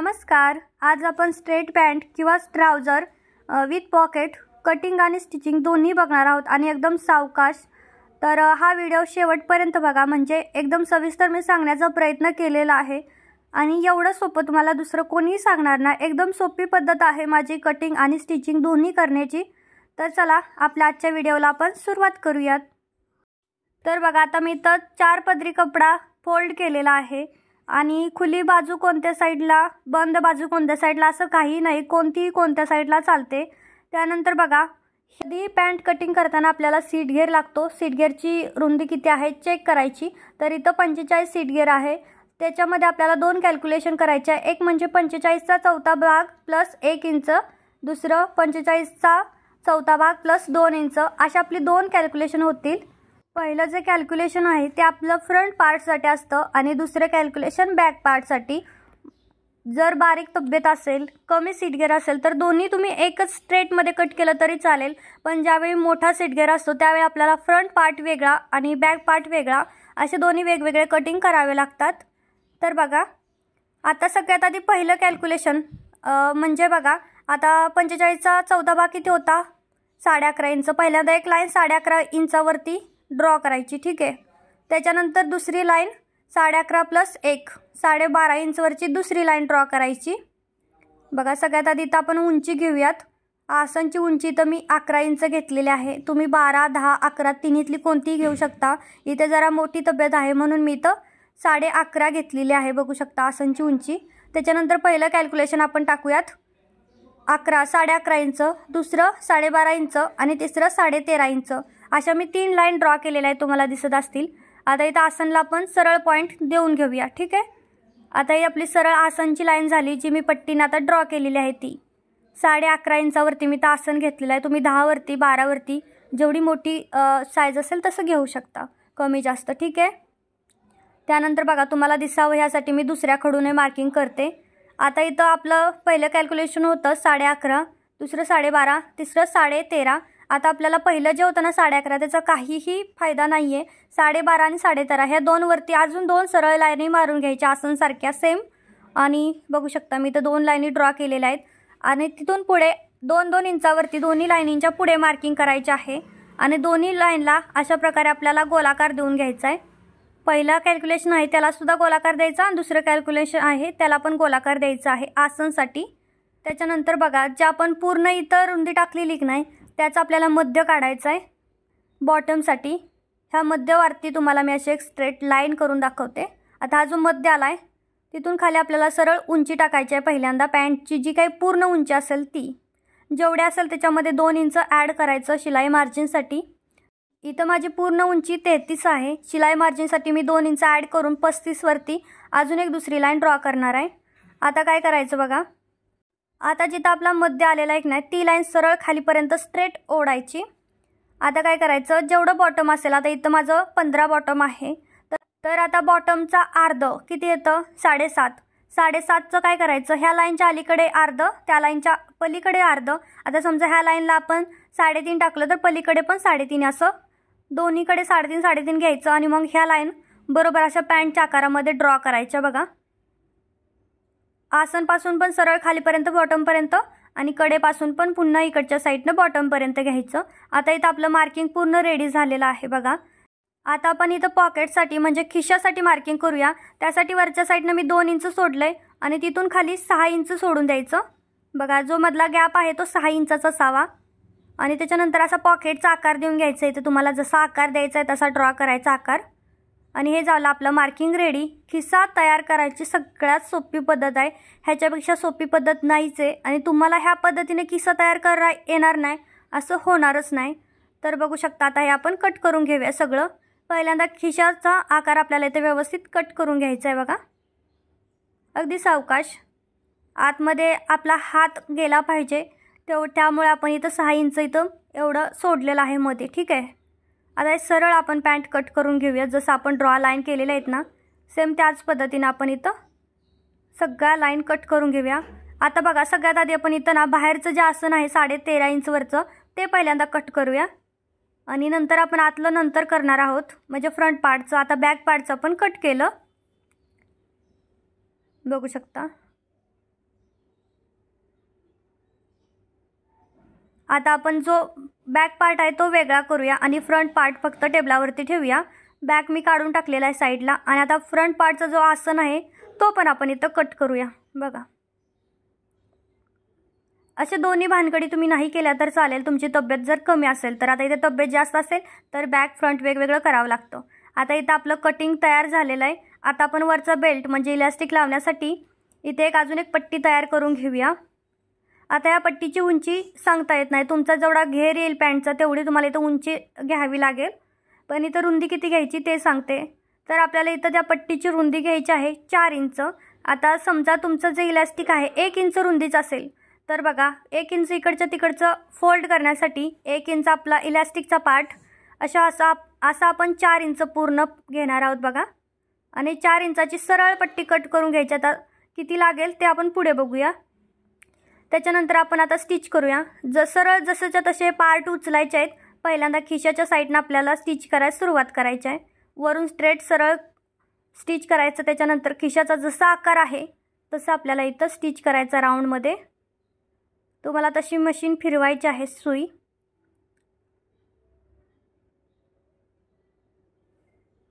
नमस्कार. आज आपण स्ट्रेट पॅन्ट किंवा ट्राउझर विथ पॉकेट कटिंग आणि स्टिचिंग दोन्ही बघणार आहोत आणि एकदम सावकाश. तर हा व्हिडिओ शेवटपर्यंत बघा, म्हणजे एकदम सविस्तर मी सांगण्याचा प्रयत्न केलेला आहे आणि एवढं सोपं तुम्हाला दुसरं कोणीही सांगणार नाही. एकदम सोपी पद्धत आहे माझी कटिंग आणि स्टिचिंग दोन्ही करण्याची. तर चला आपल्या आजच्या व्हिडिओला आपण सुरुवात करूयात. तर बघा, आता मी इथं 4 पदरी कपडा फोल्ड केलेला आहे आणि खुली बाजू कोणत्या साईडला, बंद बाजू कोणत्या साईडला असं काही नाही, कोणतीही कोणत्या साईडला चालते. त्यानंतर बघा, ही पॅन्ट कटिंग करताना आपल्याला सीट घेर लागतो. सीट घेरची रुंदी किती आहे चेक करायची. तर इथं 45 सीट घेर आहे. त्याच्यामध्ये आपल्याला 2 कॅल्क्युलेशन करायचे आहे. एक म्हणजे 45चा चौथा भाग प्लस 1 इंच, दुसरं 45चा चौथा भाग प्लस 2 इंच, अशा आपली 2 कॅल्क्युलेशन होतील. पहिलं जे कॅल्क्युलेशन आहे ते आपलं फ्रंट पार्टसाठी असतं आणि दुसरं कॅल्क्युलेशन बॅक पार्टसाठी. जर बारीक तब्येत असेल, कमी सीट घेर असेल तर दोन्ही तुम्ही एकच स्ट्रेटमध्ये कट केलं तरी चालेल. पण ज्यावेळी मोठा सीट घेर असतो त्यावेळी आपल्याला फ्रंट पार्ट वेगळा आणि बॅक पार्ट वेगळा असे दोन्ही वेगवेगळे कटिंग करावे लागतात. तर बघा, आता सगळ्यात आधी पहिलं कॅल्क्युलेशन म्हणजे बघा, आता 45चा चौथा भाग किती होता, 11.5 इंच. पहिल्यांदा एक लाईन 11.5 इंचावरती ड्रॉ करायची, ठीक आहे. त्याच्यानंतर दुसरी लाईन 11.5 प्लस 1 12.5 इंचवरची दुसरी लाईन ड्रॉ करायची. बघा, सगळ्यात आधी इथं आपण उंची घेऊयात. आसनची उंची तर मी 11 इंच घेतलेली आहे. तुम्ही 12, 10, 11 तिन्हीतली कोणतीही घेऊ शकता. इथे जरा मोठी तब्येत आहे म्हणून मी इथं 11.5 घेतलेली आहे. बघू शकता आसनची उंची. त्याच्यानंतर पहिलं कॅल्क्युलेशन आपण टाकूयात 11.5 इंच, दुसरं 12.5 इंच आणि तिसरं 13.5 इंच. अशा मी 3 लाईन ड्रॉ केलेल्या आहेत, तुम्हाला दिसत असतील. आता इथं आसनला आपण सरळ पॉईंट देऊन घेऊया, ठीक आहे. आता ही आपली सरळ आसनची लाईन झाली, जी मी पट्टीने आता ड्रॉ केलेली आहे. ती 11.5 इंचावरती मी तर आसन घेतलेलं आहे. तुम्ही 10वरती 12वरती जेवढी मोठी साईज असेल तसं घेऊ शकता, कमी जास्त, ठीक आहे. त्यानंतर बघा, तुम्हाला दिसावं ह्यासाठी मी दुसऱ्या खडूने मार्किंग करते. आता इथं आपलं पहिलं कॅल्क्युलेशन होतं 11.5, दुसरं 12.5, तिसरं 13.5. आता आपल्याला पहिलं जे होतं ना 11.5 त्याचा काहीही फायदा नाही आहे. 12.5 आणि 13.5 ह्या दोनवरती अजून 2 सरळ लाईनी मारून घ्यायच्या आसनसारख्या सेम. आणि बघू शकता मी इथं 2 लाईनी ड्रॉ केलेल्या आहेत आणि तिथून पुढे 2-2 इंचावरती दोन्ही लाईनींच्या पुढे मार्किंग करायचे आहे आणि दोन्ही लाईनला अशा प्रकारे आपल्याला गोलाकार देऊन घ्यायचा आहे. पहिला कॅल्क्युलेशन आहे त्याला सुद्धा गोलाकार द्यायचा आणि दुसरं कॅल्क्युलेशन आहे त्याला पण गोलाकार द्यायचा आहे आसनसाठी. त्याच्यानंतर बघा, ज्या आपण पूर्ण इथं रुंदी टाकलेली की नाही त्याचा आपल्याला मध्य काढायचा आहे बॉटमसाठी. ह्या मध्यवरती तुम्हाला मी अशी एक स्ट्रेट लाईन करून दाखवते. आता हा जो मध्य आला आहे तिथून खाली आपल्याला सरळ उंची टाकायची आहे. पहिल्यांदा पॅन्टची जी काही पूर्ण उंची असेल ती जेवढी असेल त्याच्यामध्ये 2 इंच ॲड करायचं शिलाई मार्जिनसाठी. इथं माझी पूर्ण उंची 33 आहे. शिलाई मार्जिनसाठी मी 2 इंच ॲड करून 35वरती अजून एक दुसरी लाईन ड्रॉ करणार आहे. आता काय करायचं बघा, आता जिथं आपला मध्य आलेला आहे की नाही ती लाईन सरळ खालीपर्यंत स्ट्रेट ओढायची. आता काय करायचं, जेवढं बॉटम असेल, आता इथं माझं 15 बॉटम आहे, तर आता बॉटमचा अर्ध किती येतं 7.5. 7.5चं काय करायचं, ह्या लाईनच्या अलीकडे अर्ध, त्या लाईनच्या पलीकडे अर्ध. आता समजा ह्या लाईनला आपण 3.5 टाकलं तर पलीकडे पण 3.5, असं दोन्हीकडे 3.5 घ्यायचं आणि मग ह्या लाईन बरोबर अशा पॅन्टच्या आकारामध्ये ड्रॉ करायच्या. बघा, आसनपासून पण सरळ खालीपर्यंत बॉटमपर्यंत आणि कडेपासून पण पुन्हा इकडच्या साईडनं बॉटमपर्यंत घ्यायचं. आता इथं आपलं मार्किंग पूर्ण रेडी झालेलं आहे. बघा, आता आपण इथं पॉकेटसाठी म्हणजे खिशासाठी मार्किंग करूया. त्यासाठी वरच्या साईडनं मी 2 इंच सोडलं आहे आणि तिथून खाली 6 इंच सोडून द्यायचं. बघा, जो मधला गॅप आहे तो 6 इंचाचा असावा आणि त्याच्यानंतर असा पॉकेटचा आकार देऊन घ्यायचा. इथं तुम्हाला जसा आकार द्यायचा आहे तसा ड्रॉ करायचा आकार. आणि हे झालं आपलं मार्किंग रेडी. खिसा तयार करायची सगळ्यात सोपी पद्धत आहे, ह्याच्यापेक्षा सोपी पद्धत नाहीच आहे. आणि तुम्हाला ह्या पद्धतीने खिसा तयार येणार नाही असं होणारच नाही. तर बघू शकता, आता हे आपण कट करून घेऊया सगळं. पहिल्यांदा खिशाचा आकार आपल्याला इथे व्यवस्थित कट करून घ्यायचा आहे. बघा, अगदी सावकाश, आतमध्ये आपला हात गेला पाहिजे त्यामुळे आपण इथं 6 इंच इथं एवढं सोडलेलं आहे मध्ये, ठीक आहे. आता सरळ आपण पॅन्ट कट करून घेऊया. जसं आपण ड्रॉ लाईन केलेल्या आहेत ना सेम त्याच पद्धतीने आपण इथं सगळ्या लाईन कट करून घेऊया. आता बघा, सगळ्यात आधी आपण इथं ना बाहेरचं जे आसन आहे 13.5 इंचवरचं ते पहिल्यांदा कट करूया आणि नंतर आपण आतलं नंतर करणार आहोत, म्हणजे फ्रंट पार्टचं. आता बॅक पार्टचं पण कट केलं, बघू शकता. आता आपण जो बॅक पार्ट आहे तो वेगळा करूया आणि फ्रंट पार्ट फक्त टेबलावरती ठेवूया. बॅक मी काढून टाकलेला आहे साईडला आणि आता फ्रंट पार्टचा जो आसन आहे तो पण आपण इथं कट करूया. बघा, असे दोन्ही भानगडी तुम्ही नाही केल्या तर चालेल, तुमची तब्येत जर कमी असेल तर. आता इथे तब्येत जास्त असेल तर बॅक फ्रंट वेगवेगळं करावं लागतं. आता इथं आपलं कटिंग तयार झालेलं आहे. आता आपण वरचा बेल्ट म्हणजे इलॅस्टिक लावण्यासाठी इथे अजून एक पट्टी तयार करून घेऊया. आता या पट्टीची उंची सांगता येत नाही, तुमचा जेवढा घेर येईल पॅन्टचा तेवढी तुम्हाला इथं उंची घ्यावी लागेल, पण इथं रुंदी किती घ्यायची ते सांगते. तर आपल्याला इथं त्या पट्टीची रुंदी घ्यायची आहे 4 इंच. आता समजा तुमचं जे इलॅस्टिक आहे 1 इंच रुंदीचं असेल तर बघा 1 इंच इकडच्या तिकडचं फोल्ड करण्यासाठी 1 इंच आपला इलॅस्टिकचा पार्ट असा आपण 4 इंच पूर्ण घेणार आहोत बघा. आणि 4 इंचाची सरळ पट्टी कट करून घ्यायची. आता किती लागेल ते आपण पुढे बघूया. त्याच्यानंतर आपण आता स्टिच करूया. सरळ जसंच्या तसे पार्ट उचलायचे आहेत. पहिल्यांदा खिशाच्या साईडनं आपल्याला स्टिच करायला सुरुवात करायची आहे. वरून स्ट्रेट सरळ स्टिच करायचं. त्याच्यानंतर खिशाचा जसा आकार आहे तसं आपल्याला इथं स्टिच करायचा राऊंडमध्ये. तुम्हाला तशी मशीन फिरवायची आहे सुई.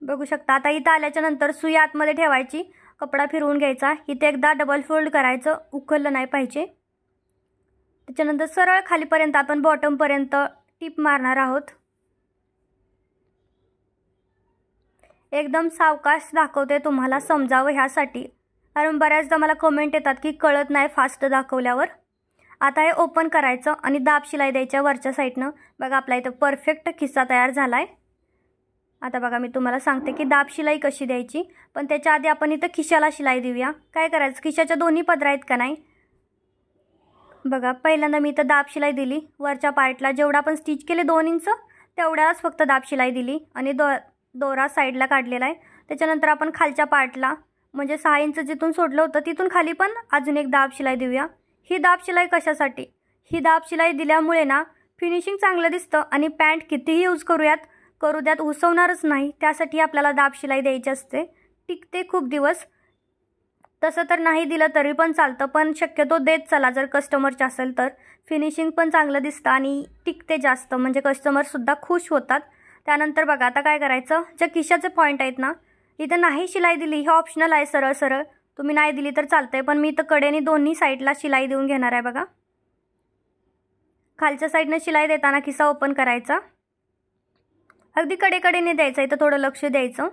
बघू शकता. आता इथं आल्याच्या नंतर सुई आतमध्ये ठेवायची, कपडा फिरवून घ्यायचा. इथे एकदा डबल फोल्ड करायचं, उखललं नाही पाहिजे. त्याच्यानंतर सरळ खालीपर्यंत आपण बॉटमपर्यंत टिप मारणार आहोत. एकदम सावकाश दाखवते तुम्हाला समजावं ह्यासाठी, कारण बऱ्याचदा मला कमेंट येतात की कळत नाही फास्ट दाखवल्यावर. आता हे ओपन करायचं आणि दाब शिलाई द्यायच्या वरच्या साईडनं. बघा आपला इथं परफेक्ट खिस्सा तयार झाला आहे. आता बघा मी तुम्हाला सांगते की दाब शिलाई कशी द्यायची, पण त्याच्या आधी आपण इथं खिशाला शिलाई देऊया. काय करायचं, खिशाच्या दोन्ही पदर आहेत का नाही बघा, पहिल्यांदा मी इथं दाब शिलाई दिली. वरच्या पार्टला जेवढा आपण स्टिच केले 2 इंच तेवढ्यालाच फक्त दाब शिलाई दिली आणि दोरा साईडला काढलेला आहे. त्याच्यानंतर आपण खालच्या पार्टला म्हणजे 6 इंच जिथून सोडलं होतं तिथून खाली पण अजून एक दाब शिलाई देऊया. ही दाब शिलाई कशासाठी, ही दाब शिलाई दिल्यामुळे ना फिनिशिंग चांगलं दिसतं आणि पॅन्ट कितीही यूज करू द्यात उसवणारच नाही. त्यासाठी आपल्याला दाब शिलाई द्यायची असते, टिकते खूप दिवस. तसं तर नाही दिलं तरी पण चालतं, पण शक्यतो देत चला जर कस्टमरचे असेल तर. फिनिशिंग पण चांगलं दिसतं आणि टिकते जास्त, म्हणजे कस्टमरसुद्धा खुश होतात. त्यानंतर बघा आता काय करायचं, ज्या खिशाचे पॉईंट आहेत ना इथं नाही शिलाई दिली, हे ऑप्शनल आहे. सरळ सरळ तुम्ही नाही दिली तर चालतंय, पण मी इथं कडेने दोन्ही साईडला शिलाई देऊन घेणार आहे. बघा खालच्या साईडनं शिलाई देताना खिसा ओपन करायचा, अगदी कडेकडेने द्यायचं, इथं थोडं लक्ष द्यायचं.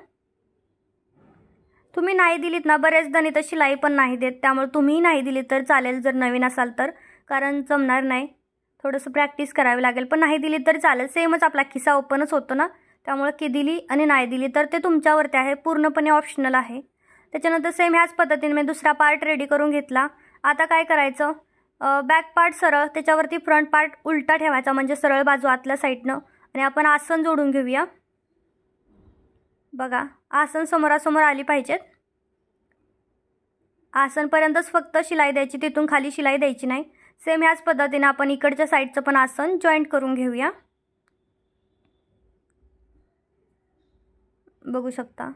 तुम्ही नाही दिलीत ना, बरेच जण इथं शिलाई पण नाही देत, त्यामुळे तुम्ही नाही दिली तर चालेल जर नवीन असाल तर, कारण जमणार नाही, थोडंसं प्रॅक्टिस करावी लागेल. पण नाही दिली तर चालेल, सेमच आपला खिसा ओपनच होतो ना, त्यामुळे की दिली आणि नाही दिली तर ते तुमच्यावरती आहे, पूर्णपणे ऑप्शनल आहे. त्याच्यानंतर सेम ह्याच पद्धतीने मी दुसरा पार्ट रेडी करून घेतला. आता काय करायचं, बॅक पार्ट सरळ, त्याच्यावरती फ्रंट पार्ट उलटा ठेवायचा म्हणजे सरळ बाजू आतल्या साईडनं, आणि आपण आसन जोडून घेऊया. बघा आसन समोरासमोर आली पाहिजेत. आसनपर्यंतच फक्त शिलाई द्यायची, तिथून खाली शिलाई द्यायची नाही. सेम ह्याच पद्धतीने आपण इकडच्या साईडचं पण आसन जॉईंट करून घेऊया. बघू शकता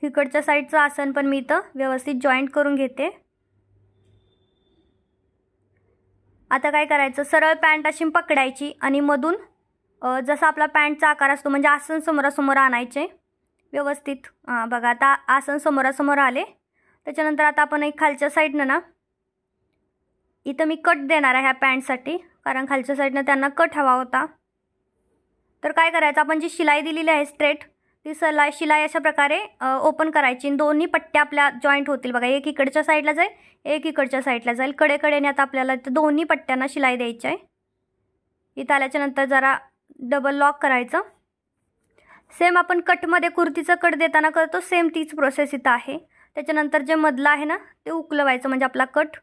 इकडच्या साईडचं आसन पण मी इथं व्यवस्थित जॉईंट करून घेते. आता काय करायचं, सरळ पॅन्ट अशी पकडायची आणि मधून जसा आपला पॅन्टचा आकार असतो म्हणजे आसन समोरासमोर आणायचे व्यवस्थित. बघा आता आसन समोरासमोर आले. त्याच्यानंतर आता आपण एक खालच्या साईडनं ना इथं मी कट देणार आहे ह्या पॅन्टसाठी, कारण खालच्या साईडनं त्यांना कट हवा होता. तर काय करायचं, आपण जी शिलाई दिलेली आहे स्ट्रेट, ती शिलाई अशा प्रकारे ओपन करायची. दोन्ही पट्ट्या आपल्या जॉईंट होतील. बघा एक इकडच्या साईडला जाईल, एक इकडच्या साईडला जाईल, कडेकडेने आता आपल्याला दोन्ही पट्ट्यांना शिलाई द्यायची आहे. इथं आल्याच्यानंतर जरा डबल लॉक करायचं. सेम आपण कटमध्ये कुर्तीचं कट देताना करतो सेम तीच प्रोसेस इथं आहे. त्याच्यानंतर जे मधलं आहे ना ते उकलवायचं म्हणजे आपला कट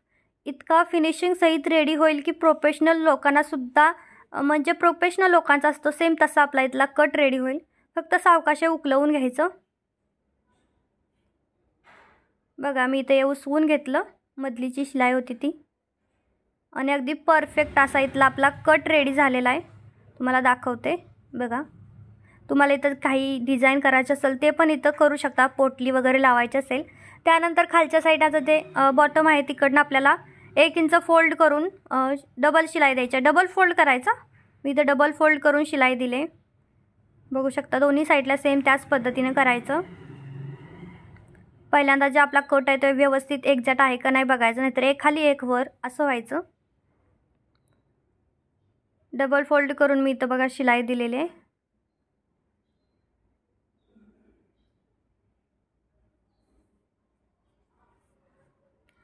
इतका फिनिशिंग सहित रेडी होईल की प्रोफेशनल लोकांनासुद्धा, म्हणजे प्रोफेशनल लोकांचा असतो सेम तसा आपला इथला कट रेडी होईल. फक्त सावकाश उकलवून घ्यायचं. बघा मी इथे उसवून घेतलं, मधलीची शिलाई होती ती, आणि अगदी परफेक्ट असा इथला आपला कट रेडी झालेला आहे. तुम्हाला दाखवते. बघा तुम्हाला इथं काही डिझाईन करायचं असेल ते पण इथं करू शकता, पोटली वगैरे लावायची असेल. त्यानंतर खालच्या साईडचं ते बॉटम आहे तिकडनं आपल्याला 1 इंच फोल्ड करून डबल शिलाई द्यायची. डबल फोल्ड करायचा. मी इथं डबल फोल्ड करून शिलाई दिले. बघू शकता दोन्ही साईडला सेम त्याच पद्धतीने करायचं. पहिल्यांदा जे आपला कट आहे तो व्यवस्थित एक्झॅक्ट आहे का नाही बघायचं, नाहीतर एक खाली एक वर असं व्हायचं. डबल फोल्ड करून मी इथं बघा शिलाई दिलेली आहे.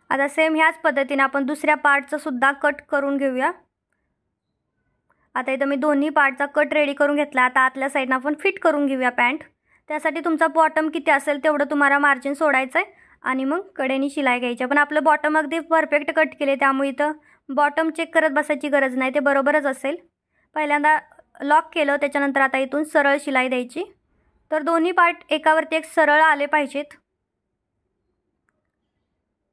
आता सेम ह्याच पद्धतीने आपण दुसऱ्या पार्टचं सुद्धा कट करून घेऊया. आता इथं मी दोन्ही पार्टचा कट रेडी करून घेतला. आता आतल्या साईडनं आपण फिट करून घेऊया पॅन्ट. त्यासाठी तुमचा बॉटम किती असेल तेवढं तुम्हाला मार्जिन सोडायचं आहे आणि मग कडेनी शिलाई घ्यायची. पण आपलं बॉटम अगदी परफेक्ट कट केले त्यामुळे इथं बॉटम चेक करत बसायची गरज नाही, ते बरोबरच असेल. पहिल्यांदा लॉक केलं, त्याच्यानंतर आता इथून सरळ शिलाई द्यायची. तर दोन्ही पार्ट एकावरती एक सरळ आले पाहिजेत.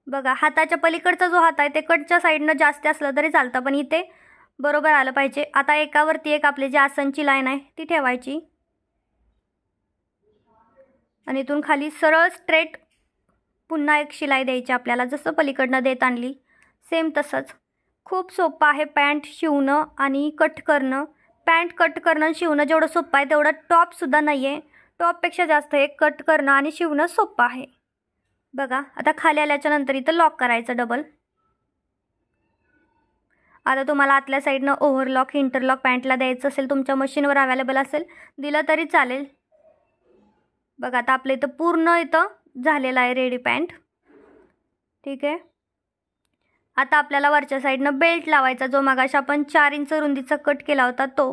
बघा हाताच्या पलीकडचा जो हात आहे ते कटच्या साईडनं जास्त असलं तरी चालतं, पण इथे बरोबर आलं पाहिजे. आता एकावरती एक आपली जी आसनची लाईन आहे ती ठेवायची आणि इथून खाली सरळ स्ट्रेट पुन्हा एक शिलाई द्यायची आपल्याला, जसं पलीकडनं देत आणली सेम तसंच. खूप सोपं आहे पॅन्ट शिवणं आणि कट करणं. पॅन्ट कट करणं आणि शिवणं जेवढं सोपं आहे तेवढं टॉपसुद्धा नाही आहे. टॉपपेक्षा जास्त हे कट करणं आणि शिवणं सोपं आहे. बघा आता खाली आल्याच्या नंतर इथं लॉक करायचं डबल. आता तुम्हाला आतल्या साईडनं ओव्हरलॉक इंटरलॉक पॅन्टला द्यायचं असेल, तुमच्या मशीनवर अवेलेबल असेल दिलं तरी चालेल. बघा आता आपलं इथं पूर्ण इथं झालेलं आहे रेडी पॅन्ट. ठीक आहे. आता आपल्याला वरच्या साईडनं बेल्ट लावायचा, जो मगाशी आपण 4 इंच रुंदीचा कट केला होता तो.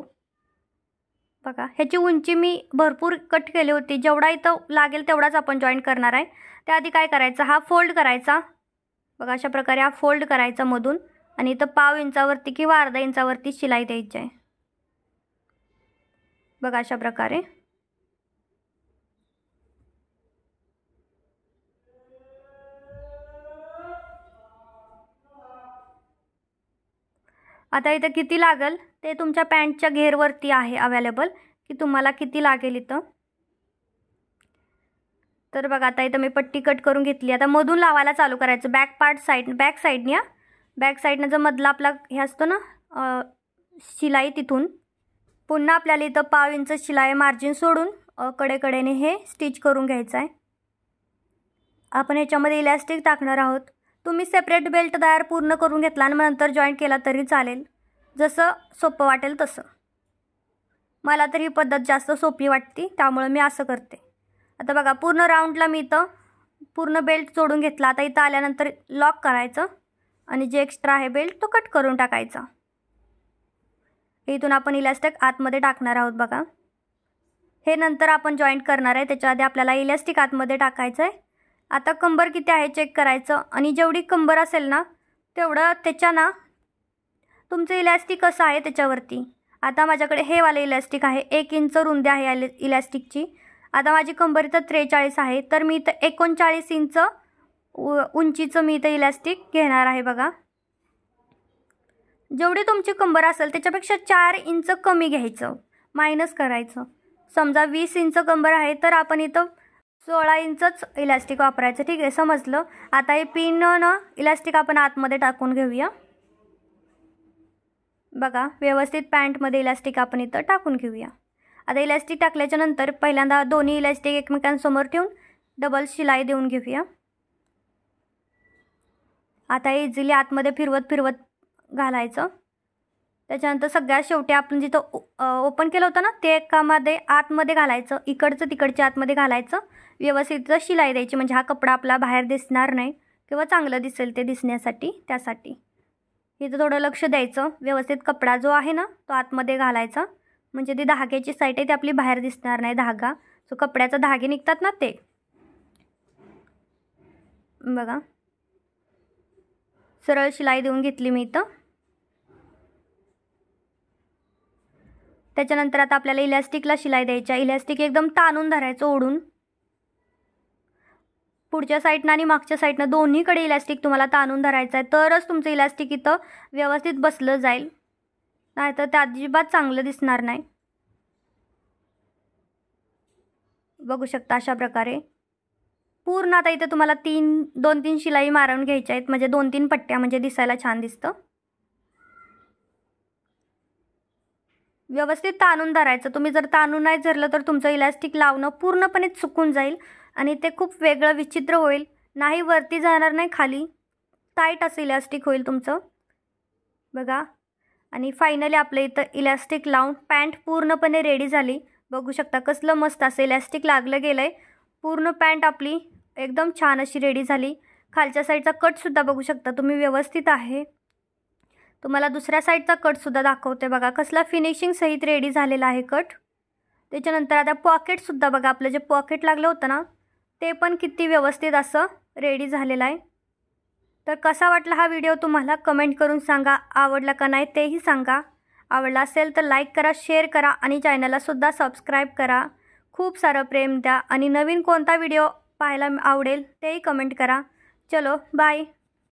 बघा ह्याची उंची मी भरपूर कट केली होती, जेवढा इथं लागेल तेवढाच आपण जॉईंट करणार आहे. त्याआधी काय करायचं, हा फोल्ड करायचा. बघा अशा प्रकारे हा फोल्ड करायचा मधून आणि इथं पाव इंचावरती किंवा अर्धा इंचावरती शिलाई द्यायची आहे. बघा अशा प्रकारे. आता इथं किती लागेल ते तुमच्या पॅन्टच्या घेरवरती आहे अवेलेबल, की तुम्हाला किती लागेल इथं. तर बघा आता इथं मी पट्टी कट करून घेतली. आता मधून लावायला चालू करायचं. बॅक साईडने बॅक साईडनं जो मधला आपला हे असतो ना शिलाई, तिथून पुन्हा आपल्याला इथं पाव इंच शिलाई मार्जिन सोडून कडेकडेने हे स्टिच करून घ्यायचं आहे. आपण ह्याच्यामध्ये इलॅस्टिक टाकणार आहोत. तुम्ही सेपरेट बेल्ट तयार पूर्ण करून घेतला आणि मग नंतर जॉईंट केला तरी चालेल, जसं सोपं वाटेल तसं. मला तर ही पद्धत जास्त सोपी वाटते त्यामुळे मी असं करते. आता बघा पूर्ण राऊंडला मी इथं पूर्ण बेल्ट जोडून घेतला. आता इथं आल्यानंतर लॉक करायचं आणि जे एक्स्ट्रा आहे बेल्ट तो कट करून टाकायचा. इथून आपण इलॅस्टिक आतमध्ये टाकणार आहोत. बघा हे नंतर आपण जॉईंट करणार आहे, त्याच्या आधी आपल्याला इलॅस्टिक आतमध्ये टाकायचं आहे. आता कंबर किती आहे चेक करायचं आणि जेवढी कंबर असेल ना तेवढं त्याच्या ना तुमचं इलॅस्टिक कसं आहे त्याच्यावरती. आता माझ्याकडे हे वाले इलॅस्टिक आहे, 1 इंच रुंदी आहे इलॅस्टिकची. आता माझी कंबर इथं 43 आहे, तर मी इथं 39 इंच उंचीचं मी इथं इलॅस्टिक घेणार आहे. बघा जेवढी तुमची कंबर असेल त्याच्यापेक्षा 4 इंच कमी घ्यायचं, मायनस करायचं. समजा 20 इंच कंबर आहे तर आपण इथं 16 इंचच इलॅस्टिक वापरायचं. ठीक आहे, समजलं. आता हे पिन ना इलॅस्टिक आपण आतमध्ये टाकून घेऊया. बघा व्यवस्थित पॅन्टमध्ये इलॅस्टिक आपण इथं टाकून घेऊया. आता इलॅस्टिक टाकल्याच्या नंतर पहिल्यांदा दोन्ही इलॅस्टिक एकमेकांसमोर ठेवून डबल शिलाई देऊन घेऊया. आता इझिली आतमध्ये फिरवत घालायचं. त्याच्यानंतर सगळ्यात शेवटी आपण जिथं ओपन केलं होतं ना ते एकामध्ये आतमध्ये घालायचं, इकडचं तिकडच्या आतमध्ये घालायचं. व्यवस्थित शिलाई द्यायची म्हणजे हा कपडा आपला बाहेर दिसणार नाही किंवा चांगलं दिसेल ते दिसण्यासाठी. त्यासाठी इथं थोडं लक्ष द्यायचं. व्यवस्थित कपडा जो आहे ना तो आतमध्ये घालायचा, म्हणजे ती धाग्याची साईड आहे ती आपली बाहेर दिसणार नाही. धागा जो कपड्याचा धागे निघतात ना ते. बघा सरळ शिलाई देऊन घेतली मी इथं. त्याच्यानंतर आता आपल्याला इलॅस्टिकला शिलाई द्यायची. इलॅस्टिक एकदम ताणून धरायचं ओढून. पुढच्या साईडनं आणि मागच्या साईडनं दोन्हीकडे इलॅस्टिक तुम्हाला ताणून धरायचं आहे, तरच तुमचं इलॅस्टिक इथं व्यवस्थित बसलं जाईल, नाहीतर ते अजिबात चांगलं दिसणार नाही. बघू शकता अशा प्रकारे. पूर्ण आता इथे तुम्हाला 2-3 शिलाई मारून घ्यायच्या आहेत, म्हणजे 2-3 पट्ट्या, म्हणजे दिसायला छान दिसतं. व्यवस्थित ताणून धरायचं. तुम्ही जर ताणून नाही धरलं तर तुमचं इलॅस्टिक लावणं पूर्णपणे चुकून जाईल आणि ते खूप वेगळं विचित्र होईल. नाही वरती जाणार, नाही खाली. टाईट असं इलॅस्टिक होईल तुमचं बघा. आणि फायनली आपलं इथं इलॅस्टिक लावून पॅन्ट पूर्णपणे रेडी झाली. बघू शकता कसलं मस्त असं इलॅस्टिक लागलं गेलं आहे. पूर्ण पॅन्ट आपली एकदम छान अशी रेडी झाली. खालच्या साईडचा कटसुद्धा बघू शकता तुम्ही, व्यवस्थित आहे. तुम्हाला दुसऱ्या साईडचा कटसुद्धा दाखवते बघा, कसला फिनिशिंग सहित रेडी झालेला आहे कट. त्याच्यानंतर आता पॉकेटसुद्धा बघा, आपलं जे पॉकेट लागलं होतं ना ते पण किती व्यवस्थित असं रेडी झालेलं आहे. तर कसा वाटला हा व्हिडिओ तुम्हाला कमेंट करून सांगा. आवडला का नाही तेही सांगा. आवडला असेल तर लाईक करा, शेअर करा आणि चॅनललासुद्धा सबस्क्राईब करा. खूप सारं प्रेम द्या आणि नवीन कोणता व्हिडिओ पाहायला आवडेल तेही कमेंट करा. चलो बाय.